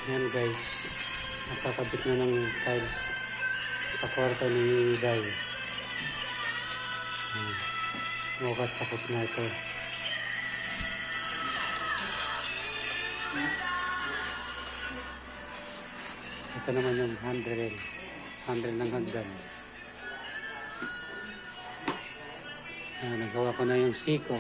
Ayan guys, nakakabit na ng tiles sa kwarto ni Day. Bukas tapos na ito. Ito naman yung handrail ng hagdan. Nagawa ko na yung siko.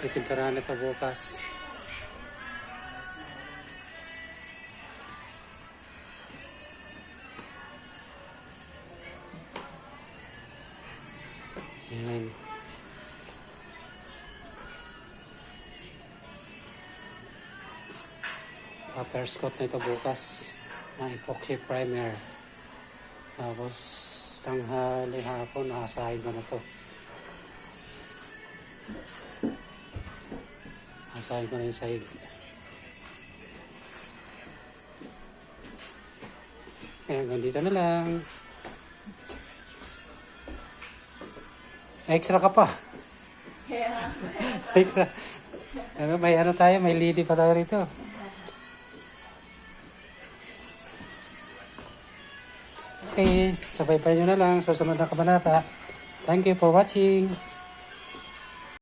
Pipinturahan ito bukas. Ayan. First coat na ito bukas ng epoxy primer. Tapos tanghali hapon nakasahin ko na ito. Nakasahin ko na yung sahig. Ayan, ganito na lang. Extra ka pa. Extra. May ano tayo, may lidi pa tayo rito. Okay, sabay-bay nyo na lang sa susunod na kabanata. Thank you for watching.